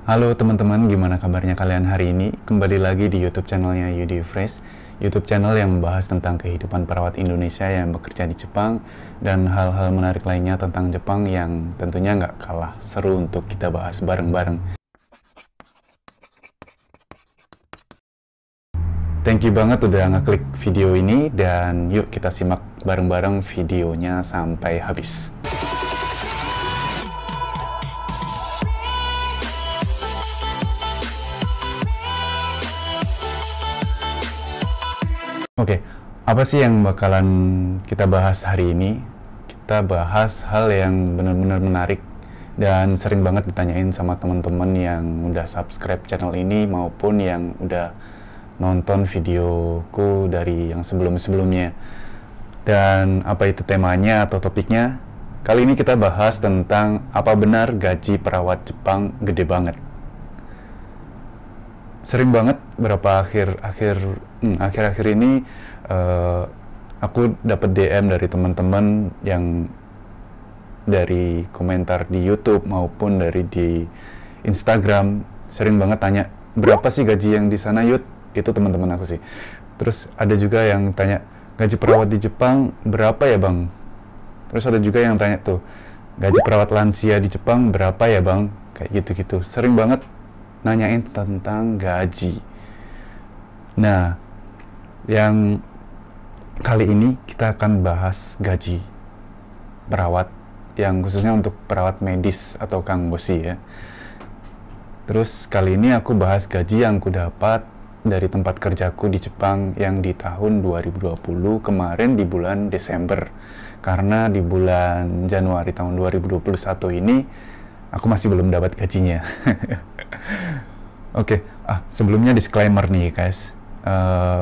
Halo teman-teman, gimana kabarnya kalian hari ini? Kembali lagi di YouTube channelnya Yudi Fresh, YouTube channel yang membahas tentang kehidupan perawat Indonesia yang bekerja di Jepang dan hal-hal menarik lainnya tentang Jepang yang tentunya nggak kalah seru untuk kita bahas bareng-bareng. Thank you banget udah ngeklik video ini dan yuk kita simak bareng-bareng videonya sampai habis. Oke, apa sih yang bakalan kita bahas hari ini? Kita bahas hal yang benar-benar menarik dan sering banget ditanyain sama teman-teman yang udah subscribe channel ini maupun yang udah nonton videoku dari yang sebelum-sebelumnya. Dan apa itu temanya atau topiknya? Kali ini kita bahas tentang apa benar gaji perawat Jepang gede banget. Sering banget beberapa akhir-akhir ini aku dapat DM dari teman-teman yang dari komentar di YouTube maupun dari di Instagram sering banget tanya berapa sih gaji yang di sana Yud? Itu teman-teman aku sih. Terus ada juga yang tanya gaji perawat di Jepang berapa ya bang? Terus ada juga yang tanya tuh gaji perawat lansia di Jepang berapa ya bang? Kayak gitu-gitu. Sering banget nanyain tentang gaji. Nah, yang kali ini kita akan bahas gaji perawat yang khususnya untuk perawat medis atau kangbosi ya. Terus kali ini aku bahas gaji yang aku dapat dari tempat kerjaku di Jepang yang di tahun 2020 kemarin di bulan Desember. Karena di bulan Januari tahun 2021 ini aku masih belum dapat gajinya. Oke, sebelumnya disclaimer nih guys,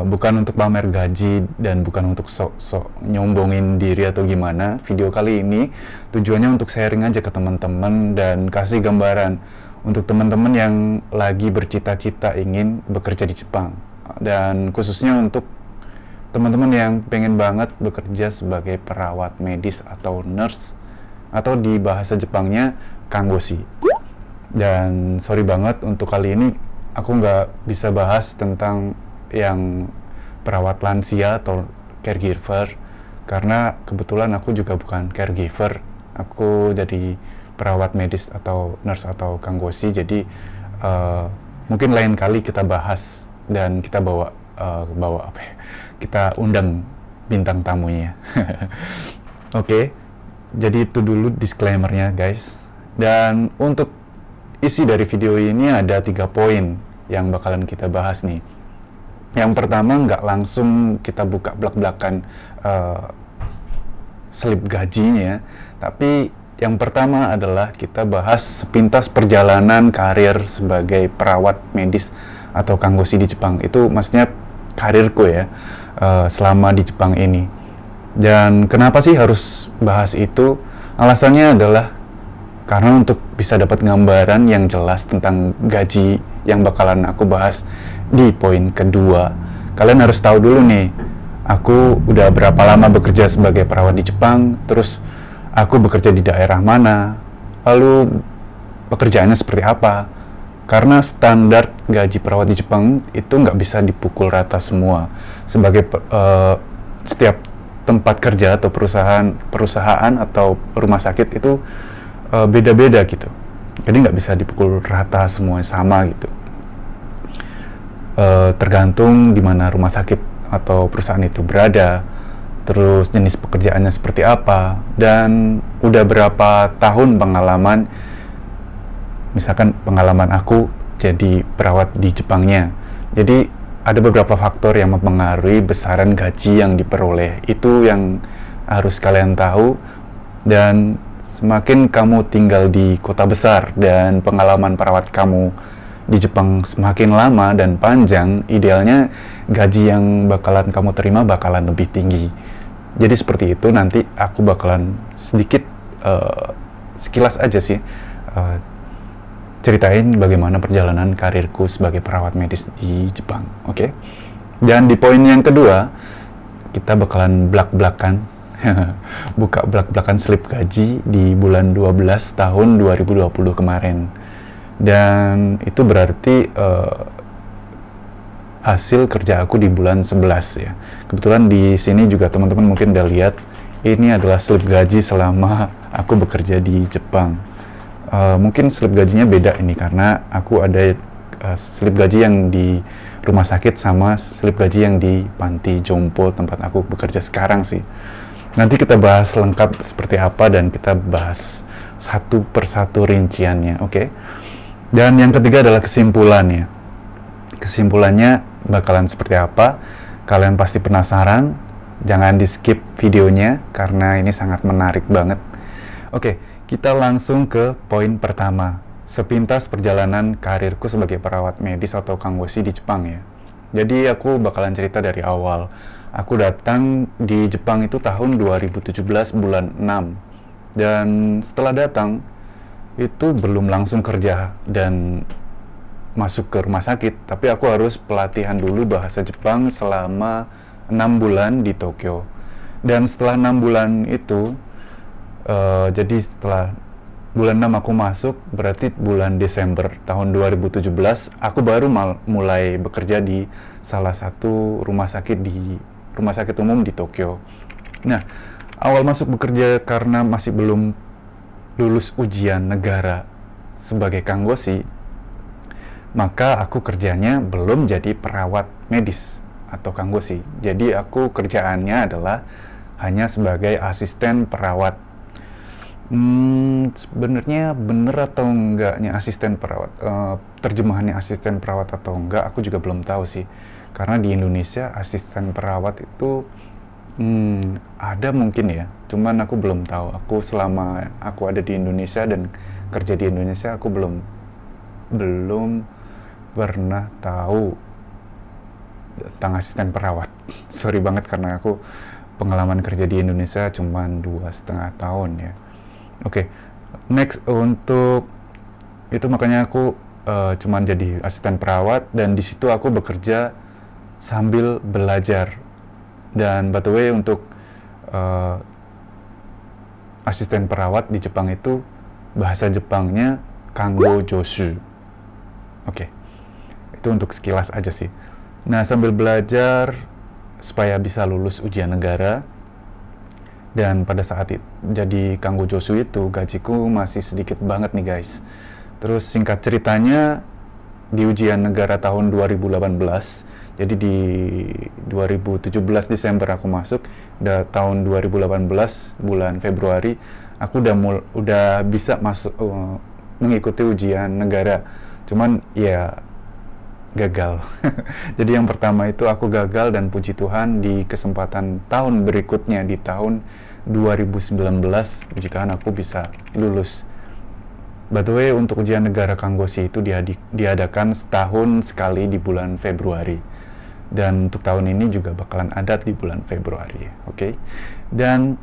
bukan untuk pamer gaji dan bukan untuk sok-sok nyombongin diri atau gimana. Video kali ini tujuannya untuk sharing aja ke teman-teman dan kasih gambaran untuk teman-teman yang lagi bercita-cita ingin bekerja di Jepang. Dan khususnya untuk teman-teman yang pengen banget bekerja sebagai perawat medis atau nurse, atau di bahasa Jepangnya kangbosi. Dan sorry banget untuk kali ini aku nggak bisa bahas tentang yang perawat lansia atau caregiver karena kebetulan aku juga bukan caregiver, aku jadi perawat medis atau nurse atau kangbosi. Jadi mungkin lain kali kita bahas dan kita bawa apa ya, kita undang bintang tamunya. Oke, jadi itu dulu disclaimernya guys. Dan untuk isi dari video ini ada 3 poin yang bakalan kita bahas nih. Yang pertama, nggak langsung kita buka blak-blakan slip gajinya, tapi yang pertama adalah kita bahas sepintas perjalanan karir sebagai perawat medis atau kangbosi di Jepang. Itu maksudnya karirku ya, selama di Jepang ini. Dan kenapa sih harus bahas itu? Alasannya adalah karena untuk bisa dapat gambaran yang jelas tentang gaji yang bakalan aku bahas di poin kedua, kalian harus tahu dulu nih, aku udah berapa lama bekerja sebagai perawat di Jepang, terus aku bekerja di daerah mana, lalu pekerjaannya seperti apa. Karena standar gaji perawat di Jepang itu nggak bisa dipukul rata semua. Sebagai setiap tempat kerja atau perusahaan atau rumah sakit itu beda-beda gitu, jadi nggak bisa dipukul rata semuanya sama gitu. Tergantung di mana rumah sakit atau perusahaan itu berada, terus jenis pekerjaannya seperti apa, dan udah berapa tahun pengalaman, misalkan pengalaman aku jadi perawat di Jepangnya. Jadi ada beberapa faktor yang mempengaruhi besaran gaji yang diperoleh, itu yang harus kalian tahu. Dan semakin kamu tinggal di kota besar dan pengalaman perawat kamu di Jepang semakin lama dan panjang, idealnya gaji yang bakalan kamu terima bakalan lebih tinggi. Jadi seperti itu. Nanti aku bakalan sedikit sekilas aja sih ceritain bagaimana perjalanan karirku sebagai perawat medis di Jepang. Oke? Dan di poin yang kedua, kita bakalan blak-blakan buka blak-blakan slip gaji di bulan 12 tahun 2020 kemarin. Dan itu berarti hasil kerja aku di bulan 11 ya. Kebetulan di sini juga teman-teman mungkin udah lihat, ini adalah slip gaji selama aku bekerja di Jepang. Mungkin slip gajinya beda ini karena aku ada slip gaji yang di rumah sakit sama slip gaji yang di panti jompo tempat aku bekerja sekarang sih. Nanti kita bahas lengkap seperti apa dan kita bahas satu persatu rinciannya, oke? Dan yang ketiga adalah kesimpulannya. Kesimpulannya bakalan seperti apa? Kalian pasti penasaran. Jangan di skip videonya karena ini sangat menarik banget. Oke, kita langsung ke poin pertama. Sepintas perjalanan karirku sebagai perawat medis atau kanggoshi di Jepang ya. Jadi aku bakalan cerita dari awal. Aku datang di Jepang itu tahun 2017 bulan 6. Dan setelah datang itu belum langsung kerja dan masuk ke rumah sakit, tapi aku harus pelatihan dulu bahasa Jepang selama 6 bulan di Tokyo. Dan setelah 6 bulan itu, jadi setelah bulan 6 aku masuk, berarti bulan Desember tahun 2017, aku baru mulai bekerja di salah satu rumah sakit umum di Tokyo. Nah, awal masuk bekerja karena masih belum lulus ujian negara sebagai kanggoshi, maka aku kerjanya belum jadi perawat medis atau kanggoshi. Jadi aku kerjaannya adalah hanya sebagai asisten perawat. Sebenarnya bener atau enggaknya asisten perawat, terjemahannya asisten perawat atau enggak, aku juga belum tahu sih. Karena di Indonesia asisten perawat itu ada mungkin ya, cuman aku belum tahu. Aku selama aku ada di Indonesia dan kerja di Indonesia, aku belum pernah tahu tentang asisten perawat. Sorry banget karena aku pengalaman kerja di Indonesia cuma 2,5 tahun ya. Oke, next untuk itu makanya aku cuman jadi asisten perawat dan di situ aku bekerja sambil belajar. Dan by the way untuk asisten perawat di Jepang itu bahasa Jepangnya Kango Joshu. Oke. Itu untuk sekilas aja sih. Nah, sambil belajar supaya bisa lulus ujian negara, dan pada saat jadi Kanggo Josu itu gajiku masih sedikit banget nih guys. Terus singkat ceritanya di ujian negara tahun 2018, jadi di 2017 Desember aku masuk, tahun 2018 bulan Februari aku udah bisa masuk mengikuti ujian negara. Cuman ya gagal. Jadi yang pertama itu aku gagal dan puji Tuhan di kesempatan tahun berikutnya di tahun 2019 puji Tuhan aku bisa lulus. By the way untuk ujian negara kanggoshi itu diadakan setahun sekali di bulan Februari. Dan untuk tahun ini juga bakalan ada di bulan Februari, oke? Dan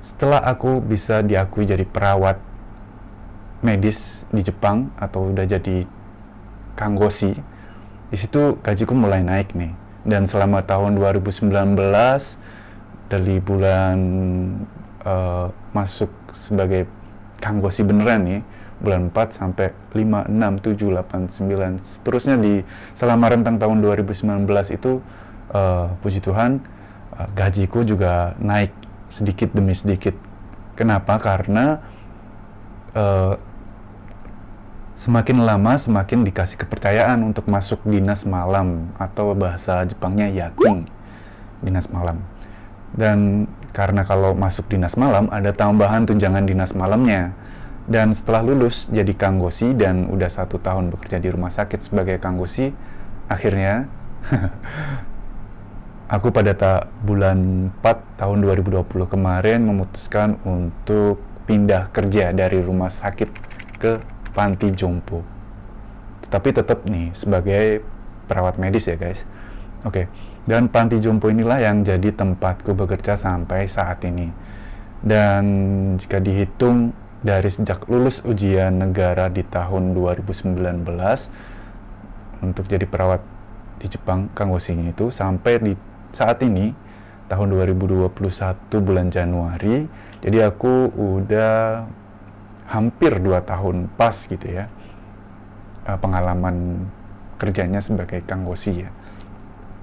setelah aku bisa diakui jadi perawat medis di Jepang atau udah jadi kanggoshi, di situ gajiku mulai naik nih. Dan selama tahun 2019 dari bulan masuk sebagai kanggoshi beneran nih, bulan 4 sampai 5, 6, 7, 8, 9 seterusnya di selama rentang tahun 2019 itu puji Tuhan gajiku juga naik sedikit demi sedikit. Kenapa? Karena semakin lama semakin dikasih kepercayaan untuk masuk dinas malam atau bahasa Jepangnya yaking, dinas malam. Dan karena kalau masuk dinas malam ada tambahan tunjangan dinas malamnya. Dan setelah lulus jadi kanggoshi dan udah 1 tahun bekerja di rumah sakit sebagai kanggoshi, akhirnya aku pada bulan 4 tahun 2020 kemarin memutuskan untuk pindah kerja dari rumah sakit ke panti jompo. Tetapi tetap nih sebagai perawat medis ya guys. Oke. Dan panti jompo inilah yang jadi tempatku bekerja sampai saat ini. Dan jika dihitung dari sejak lulus ujian negara di tahun 2019 untuk jadi perawat di Jepang kanggoshi itu sampai di saat ini tahun 2021 bulan Januari, jadi aku udah hampir 2 tahun pas gitu ya pengalaman kerjanya sebagai kanggosi ya.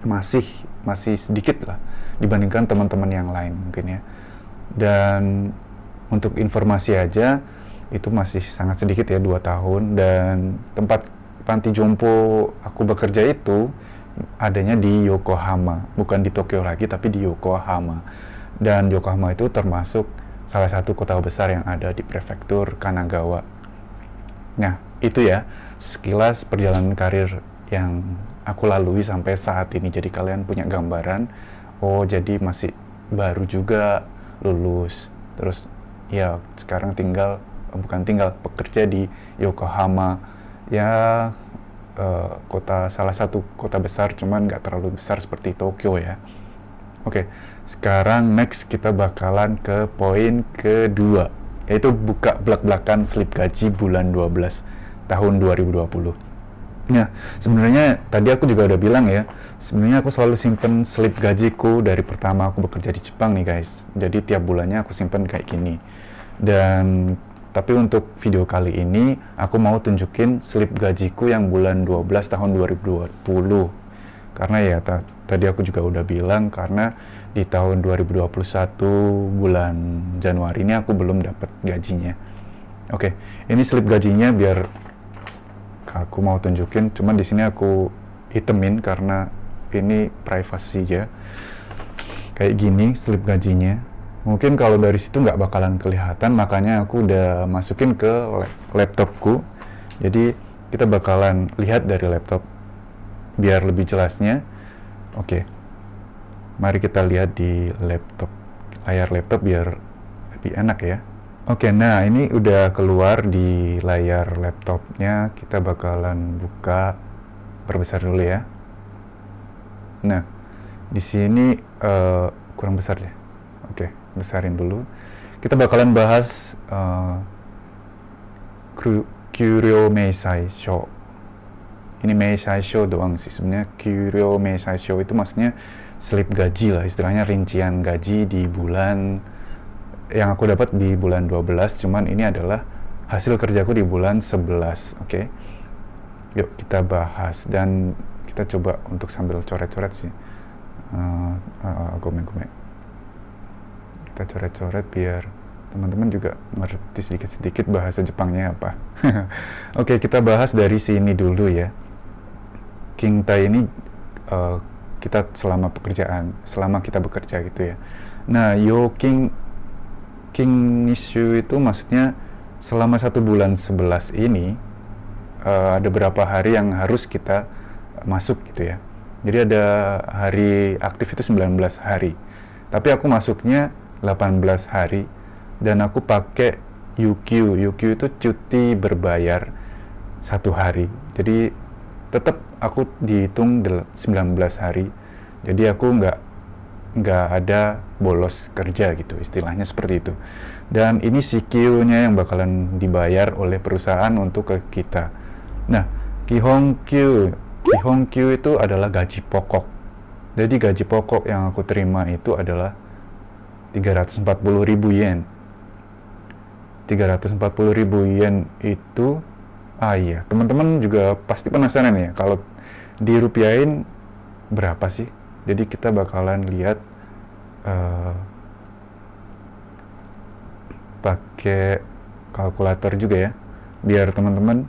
Masih sedikit lah dibandingkan teman-teman yang lain mungkin ya. Dan untuk informasi aja, itu masih sangat sedikit ya, 2 tahun. Dan tempat panti jompo aku bekerja itu adanya di Yokohama, bukan di Tokyo lagi tapi di Yokohama. Dan Yokohama itu termasuk salah satu kota besar yang ada di prefektur Kanagawa. Nah, itu ya sekilas perjalanan karir yang aku lalui sampai saat ini. Jadi kalian punya gambaran, oh jadi masih baru juga lulus. Terus ya sekarang bekerja di Yokohama. Ya salah satu kota besar, cuman nggak terlalu besar seperti Tokyo ya. Oke, sekarang next kita bakalan ke poin kedua, yaitu buka belak-belakan slip gaji bulan 12 tahun 2020. Nah, sebenarnya tadi aku juga udah bilang ya, sebenarnya aku selalu simpen slip gajiku dari pertama aku bekerja di Jepang nih guys. Jadi tiap bulannya aku simpen kayak gini. Dan tapi untuk video kali ini aku mau tunjukin slip gajiku yang bulan 12 tahun 2020. Karena ya tadi aku juga udah bilang, karena di tahun 2021 bulan Januari ini aku belum dapat gajinya. Oke, ini slip gajinya biar aku mau tunjukin, cuman di sini aku hitemin karena ini privasi ya. Kayak gini slip gajinya. Mungkin kalau dari situ nggak bakalan kelihatan, makanya aku udah masukin ke laptopku. Jadi kita bakalan lihat dari laptop biar lebih jelasnya. Oke, mari kita lihat di layar laptop biar lebih enak ya. Oke, nah ini udah keluar di layar laptopnya. Kita bakalan buka, perbesar dulu ya. Nah, di sini kurang besar ya. Oke, besarin dulu. Kita bakalan bahas Kyuryo Meisai Sho. Ini Meisai Sho doang sih sebenarnya. Kyuryo Meisai Sho itu maksudnya slip gaji lah, istilahnya rincian gaji di bulan yang aku dapat di bulan 12, cuman ini adalah hasil kerjaku di bulan 11. Oke. Yuk kita bahas, dan kita coba untuk sambil coret-coret sih. Gome. Kita coret-coret biar teman-teman juga ngerti sedikit-sedikit bahasa Jepangnya apa. Oke, kita bahas dari sini dulu ya. Kingtai ini kita selama kita bekerja gitu ya. Nah, King issue itu maksudnya selama 1 bulan 11 ini ada beberapa hari yang harus kita masuk gitu ya. Jadi ada hari aktif itu 19 hari. Tapi aku masuknya 18 hari dan aku pakai UQ. UQ itu cuti berbayar 1 hari. Jadi tetap aku dihitung 19 hari. Jadi aku nggak ada bolos kerja gitu, istilahnya seperti itu. Dan ini CQ-nya yang bakalan dibayar oleh perusahaan untuk ke kita. Nah, Kihongkyu itu adalah gaji pokok. Jadi gaji pokok yang aku terima itu adalah 340.000 yen. 340.000 yen itu, iya, teman-teman juga pasti penasaran ya, kalau dirupiahin berapa sih? Jadi kita bakalan lihat pakai kalkulator juga ya, biar teman-teman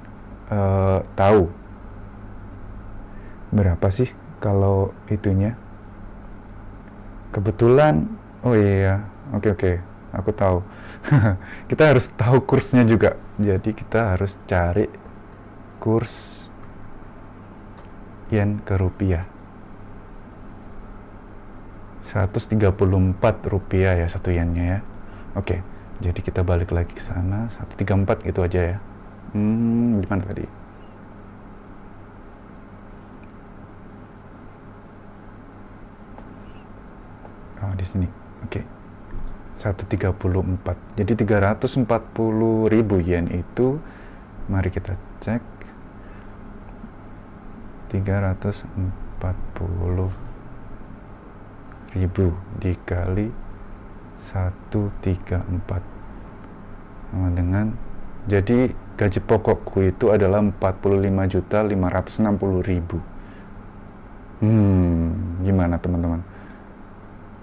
tahu berapa sih kalau itunya. Kebetulan, oh iya, oke, aku tahu. Kita harus tahu kursnya juga. Jadi kita harus cari kurs yen ke rupiah. 134 rupiah ya 1 yennya ya. Oke, jadi kita balik lagi ke sana. 134 gitu aja ya. Gimana tadi? Oh, di sini. Oke. 134. Jadi 340.000 yen itu, mari kita cek. 340.000 dikali 134 sama dengan, jadi gaji pokokku itu adalah 45.560.000. Gimana teman-teman?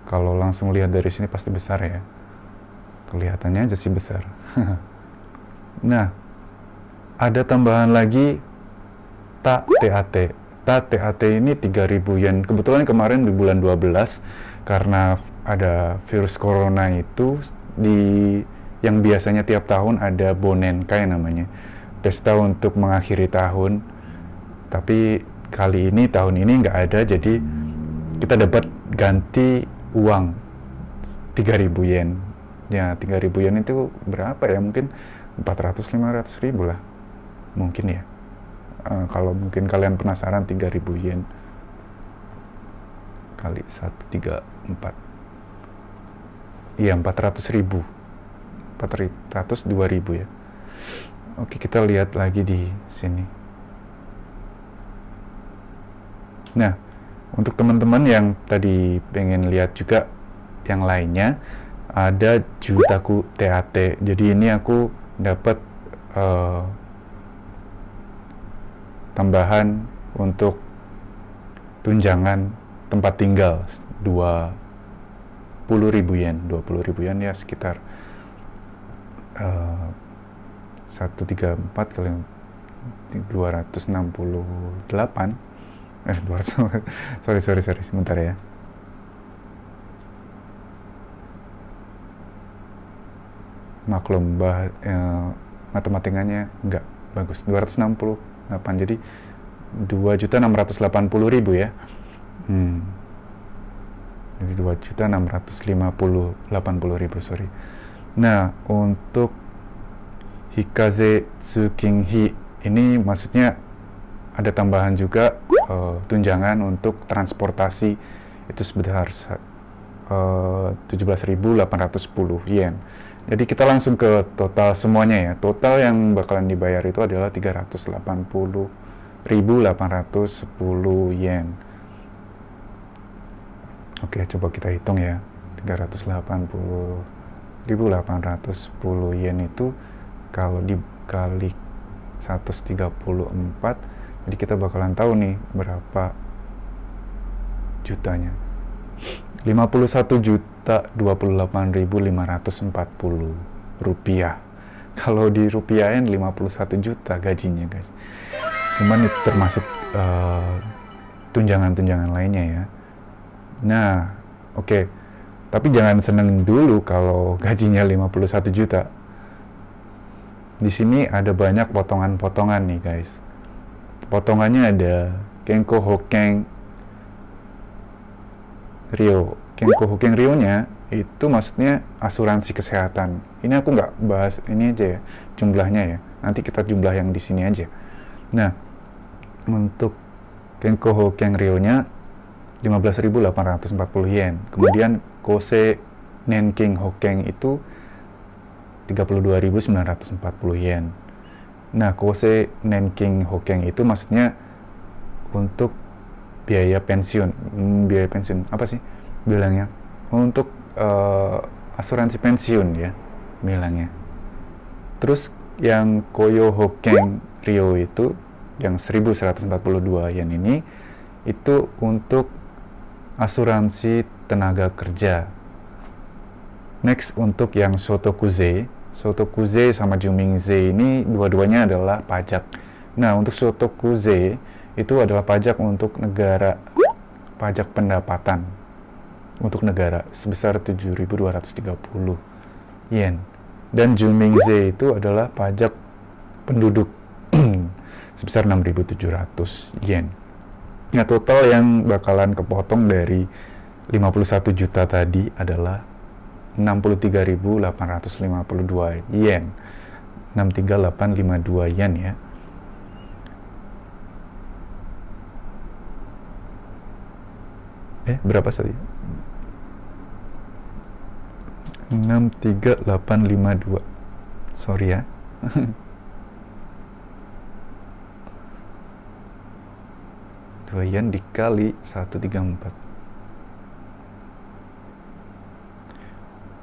Kalau langsung lihat dari sini pasti besar ya. Kelihatannya aja sih besar. Nah, ada tambahan lagi TAT. TAT ini 3.000 yen. Kebetulan kemarin di bulan 12 karena ada virus corona itu yang biasanya tiap tahun ada Bonenkai namanya, pesta untuk mengakhiri tahun. Tapi tahun ini nggak ada, jadi kita dapat ganti uang 3.000 yen. Ya 3.000 yen itu berapa ya? Mungkin 400-500 ribu lah. Mungkin ya. Kalau mungkin kalian penasaran 3.000 yen kali 134. Iya 400.000. 2.000 ya. Oke, kita lihat lagi di sini. Nah, untuk teman-teman yang tadi pengen lihat juga yang lainnya, ada Jutaku TAT. Jadi ini aku dapat tambahan untuk tunjangan tempat tinggal 20.000 yen. 20.000 yen ya sekitar 134 kali 268 200 sorry sebentar ya. Maklum matematikanya nggak bagus. 268 jadi 2.680.000 ya. Jadi 2.680.000 sorry. Nah, untuk Hikaze Tsukinhi ini maksudnya ada tambahan juga tunjangan untuk transportasi itu sebesar 17.810 yen. Jadi kita langsung ke total semuanya ya. Total yang bakalan dibayar itu adalah 380.810 yen. Oke, coba kita hitung ya. 380.810 yen itu kalau dikali 134, jadi kita bakalan tahu nih berapa jutanya. 51.028.540 rupiah. Kalau dirupiahin 51 juta gajinya guys. Cuman itu termasuk tunjangan-tunjangan lainnya ya. Nah, oke. Tapi jangan seneng dulu kalau gajinya 51 juta. Di sini ada banyak potongan-potongan nih guys. Potongannya ada Kenko Hoken Ryo. Kenko Hoken Ryo-nya itu maksudnya asuransi kesehatan. Ini aku nggak bahas ini aja ya, jumlahnya ya. Nanti kita jumlah yang di sini aja. Nah, untuk Kenko Hoken Ryo-nya 15.840 yen. Kemudian Kose Nenking Hoken itu 32.940 yen. Nah, Kose Nenking Hoken itu maksudnya untuk biaya pensiun. Biaya pensiun apa sih bilangnya? Untuk asuransi pensiun ya bilangnya. Terus yang Koyo Hoken Ryo itu yang 1.142 yen ini itu untuk asuransi tenaga kerja. Next, untuk yang Sotokuze sama Jumingze ini dua-duanya adalah pajak. Nah, untuk Sotokuze itu adalah pajak untuk negara, pajak pendapatan untuk negara sebesar 7.230 yen. Dan Jumingze itu adalah pajak penduduk sebesar 6.700 yen. Nah, total yang bakalan kepotong dari 51 juta tadi adalah 63.852 yen. 63852 yen ya. Berapa tadi? 63852. Sorry ya. 2 yen dikali 134.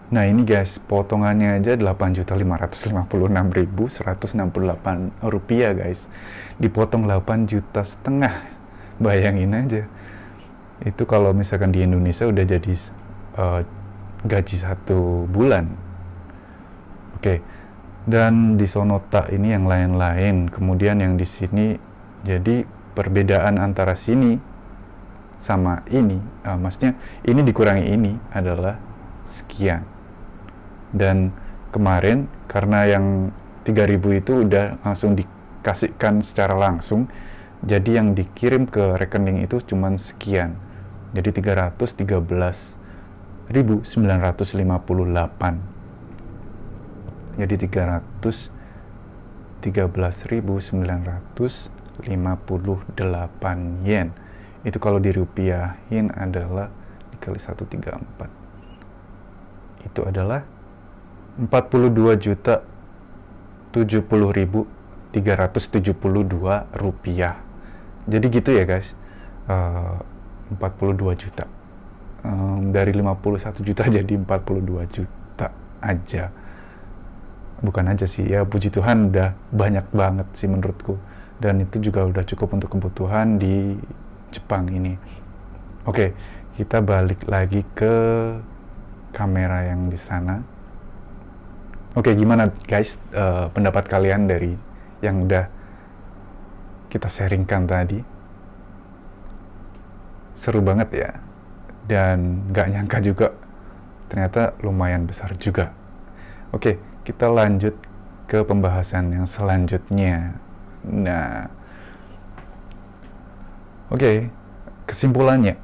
Nah ini guys, potongannya aja 8.556.168 rupiah guys. Dipotong 8,5 juta. Bayangin aja. Itu kalau misalkan di Indonesia udah jadi gaji 1 bulan. Oke. Dan di Sonota ini yang lain-lain. Kemudian yang di sini, jadi perbedaan antara sini sama ini, maksudnya ini dikurangi ini adalah sekian. Dan kemarin karena yang 3.000 itu udah langsung dikasihkan secara langsung, jadi yang dikirim ke rekening itu cuman sekian, jadi 313.958. Jadi 313.958 yen. Itu kalau dirupiahin adalah dikali 134, itu adalah 42.070.372 rupiah. Jadi gitu ya guys, 42 juta. Dari 51 juta jadi 42 juta aja. Bukan aja sih, ya puji Tuhan udah banyak banget sih menurutku. Dan itu juga udah cukup untuk kebutuhan di Jepang ini. Oke, kita balik lagi ke kamera yang di sana. Oke, gimana guys pendapat kalian dari yang udah kita sharingkan tadi? Seru banget ya, dan gak nyangka juga ternyata lumayan besar juga. Oke, kita lanjut ke pembahasan yang selanjutnya. Nah, oke, kesimpulannya.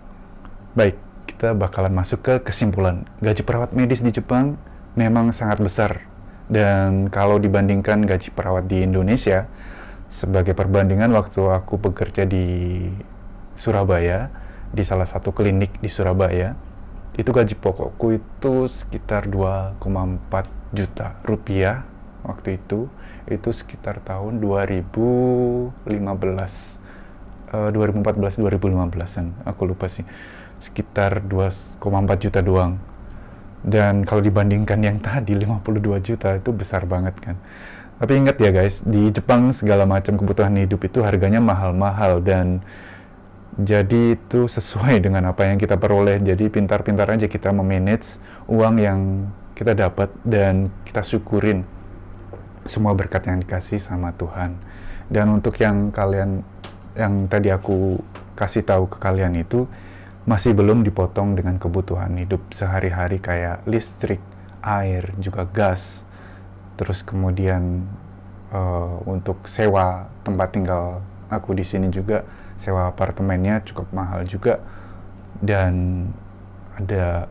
Baik, kita bakalan masuk ke kesimpulan. Gaji perawat medis di Jepang memang sangat besar. Dan kalau dibandingkan gaji perawat di Indonesia, sebagai perbandingan waktu aku bekerja di Surabaya, di salah satu klinik di Surabaya, itu gaji pokokku itu sekitar 2,4 juta rupiah waktu itu sekitar tahun 2014-2015an, aku lupa sih, sekitar 2,4 juta doang. Dan kalau dibandingkan yang tadi 52 juta itu besar banget kan. Tapi ingat ya guys, di Jepang segala macam kebutuhan hidup itu harganya mahal-mahal, dan jadi itu sesuai dengan apa yang kita peroleh. Jadi pintar-pintar aja kita memanage uang yang kita dapat, dan kita syukurin semua berkat yang dikasih sama Tuhan. Dan untuk yang kalian, yang tadi aku kasih tahu ke kalian itu, masih belum dipotong dengan kebutuhan hidup sehari-hari kayak listrik, air, juga gas. Terus kemudian untuk sewa tempat tinggal aku di sini juga, sewa apartemennya cukup mahal juga. Dan ada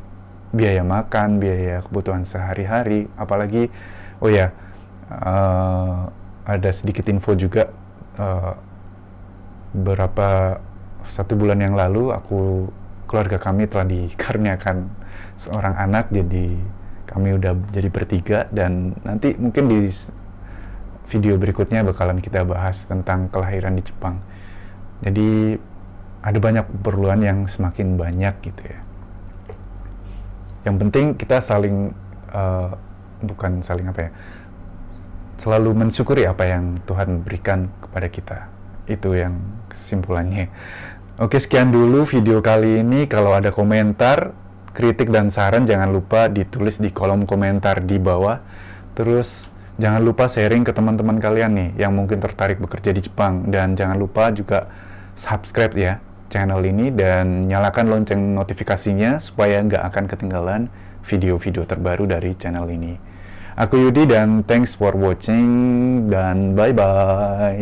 biaya makan, biaya kebutuhan sehari-hari. Apalagi, oh ya, ada sedikit info juga, satu bulan yang lalu keluarga kami telah dikaruniakan seorang anak, jadi kami udah jadi bertiga. Dan nanti mungkin di video berikutnya bakalan kita bahas tentang kelahiran di Jepang. Jadi ada banyak keperluan yang semakin banyak gitu ya. Yang penting kita selalu mensyukuri apa yang Tuhan berikan kepada kita. Itu yang kesimpulannya. Oke, sekian dulu video kali ini. Kalau ada komentar, kritik, dan saran, jangan lupa ditulis di kolom komentar di bawah. Terus, jangan lupa sharing ke teman-teman kalian nih yang mungkin tertarik bekerja di Jepang. Dan jangan lupa juga subscribe ya channel ini, dan nyalakan lonceng notifikasinya supaya nggak akan ketinggalan video-video terbaru dari channel ini. Aku Yudi, dan thanks for watching, dan bye-bye.